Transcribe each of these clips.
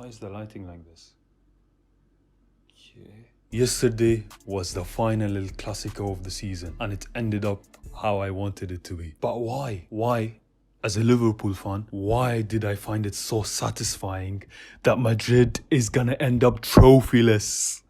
Why is the lighting like this? Okay. Yesterday was the final El Clasico of the season, and it ended up how I wanted it to be. But why? Why? As a Liverpool fan, why did I find it so satisfying that Madrid is gonna end up trophyless?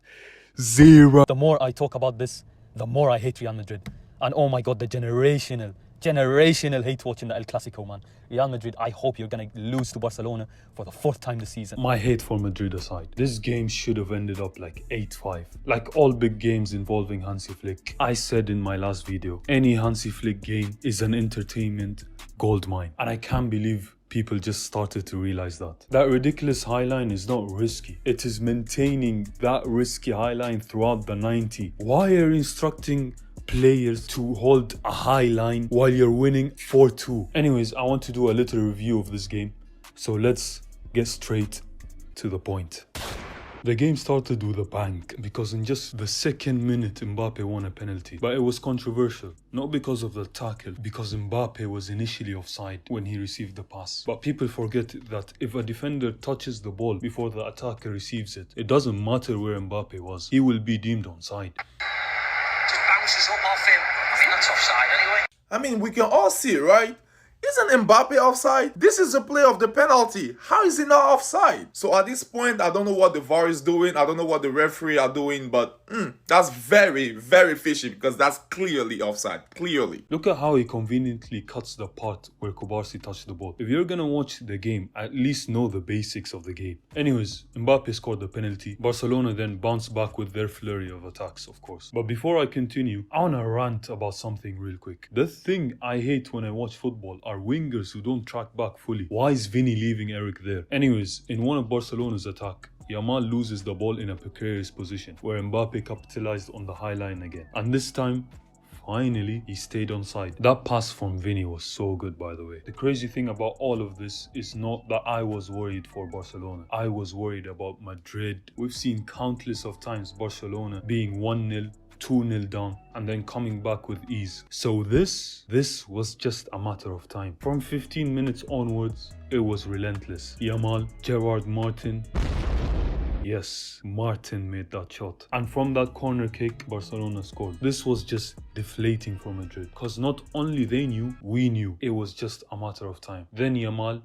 0. The more I talk about this, the more I hate Real Madrid. And oh my God, the generational hate watching the El Clasico, man. Real Madrid, I hope you're going to lose to Barcelona for the 4th time this season. My hate for Madrid aside, this game should have ended up like 8-5. Like all big games involving Hansi Flick. I said in my last video, any Hansi Flick game is an entertainment goldmine. And I can't believe people just started to realize that. That ridiculous high line is not risky. It is maintaining that risky high line throughout the 90. Why are you instructing players to hold a high line while you're winning 4-2? Anyways, I want to do a little review of this game. So let's get straight to the point. The game started with a bang because in just the 2nd minute Mbappe won a penalty. But it was controversial, not because of the tackle, because Mbappe was initially offside when he received the pass. But people forget that if a defender touches the ball before the attacker receives it, it doesn't matter where Mbappe was, he will be deemed onside. Just bounces up off him. I think that's offside anyway. I mean, we can all see it, right? Isn't Mbappe offside? This is the play of the penalty. How is he not offside? So at this point, I don't know what the VAR is doing. I don't know what the referee are doing, but that's very, very fishy because that's clearly offside. Clearly. Look at how he conveniently cuts the part where Kubarsi touched the ball. If you're gonna watch the game, at least know the basics of the game. Anyways, Mbappe scored the penalty. Barcelona then bounced back with their flurry of attacks, of course. But before I continue, I wanna rant about something real quick. The thing I hate when I watch football are wingers who don't track back fully. Why is Vinny leaving Eric there? Anyways, in one of Barcelona's attack, Yamal loses the ball in a precarious position where Mbappe capitalized on the high line again. And this time, finally, he stayed onside. That pass from Vinny was so good, by the way. The crazy thing about all of this is not that I was worried for Barcelona. I was worried about Madrid. We've seen countless of times Barcelona being 1-0, 2-0 down and then coming back with ease. So this was just a matter of time. From 15 minutes onwards, it was relentless. Yamal, Gerard Martin. Yes, Martin made that shot. And from that corner kick, Barcelona scored. This was just deflating for Madrid. Because not only they knew, we knew. It was just a matter of time. Then Yamal.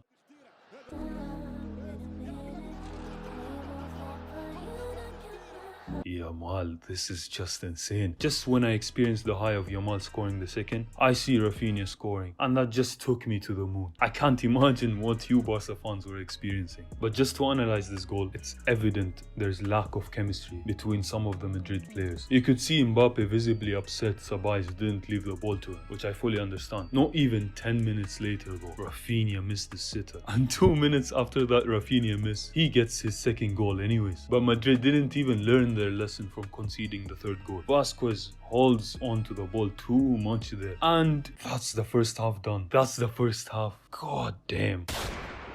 Yamal, this is just insane. Just when I experienced the high of Yamal scoring the second, I see Rafinha scoring, and that just took me to the moon. I can't imagine what you Barca fans were experiencing. But just to analyze this goal, it's evident there's lack of chemistry between some of the Madrid players. You could see Mbappe visibly upset Sabais didn't leave the ball to him, which I fully understand. Not even 10 minutes later though, Rafinha missed the sitter. And 2 minutes after that Rafinha miss, he gets his second goal anyways. But Madrid didn't even learn their lesson from conceding the 3rd goal. Vasquez holds on to the ball too much there. And that's the first half done. That's the first half. God damn.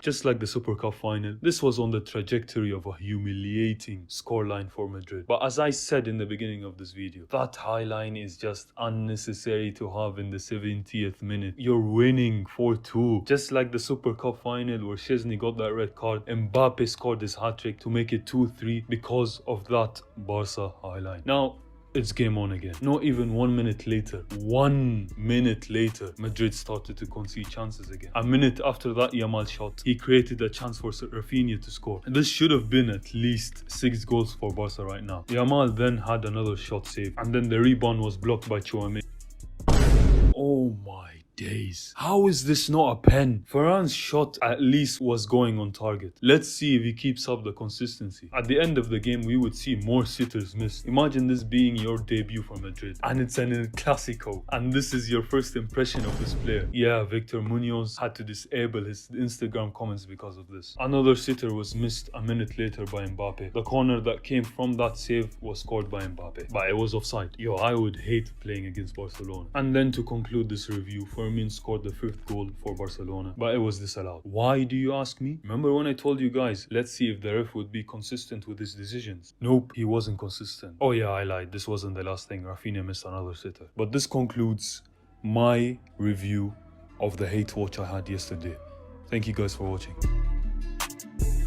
Just like the Super Cup final, this was on the trajectory of a humiliating scoreline for Madrid. But as I said in the beginning of this video, that high line is just unnecessary to have in the 70th minute. You're winning 4-2. Just like the Super Cup final where Szczesny got that red card, Mbappe scored his hat-trick to make it 2-3 because of that Barca high line. Now, it's game on again. Not even 1 minute later. 1 minute later, Madrid started to concede chances again. A minute after that Yamal shot, he created a chance for Rafinha to score. And this should have been at least 6 goals for Barca right now. Yamal then had another shot saved, and then the rebound was blocked by Chouameni. Oh my days. How is this not a pen? Varane's shot at least was going on target. Let's see if he keeps up the consistency. At the end of the game, we would see more sitters miss. Imagine this being your debut for Madrid. And it's an El Clasico. And this is your first impression of this player. Yeah, Victor Munoz had to disable his Instagram comments because of this. Another sitter was missed a minute later by Mbappe. The corner that came from that save was scored by Mbappe. But it was offside. Yo, I would hate playing against Barcelona. And then to conclude this review, Fermin scored the 5th goal for Barcelona, but it was disallowed. Why do you ask me? Remember when I told you guys, let's see if the ref would be consistent with his decisions? Nope, he wasn't consistent. Oh yeah, I lied. This wasn't the last thing. Rafinha missed another sitter. But this concludes my review of the hate watch I had yesterday. Thank you guys for watching.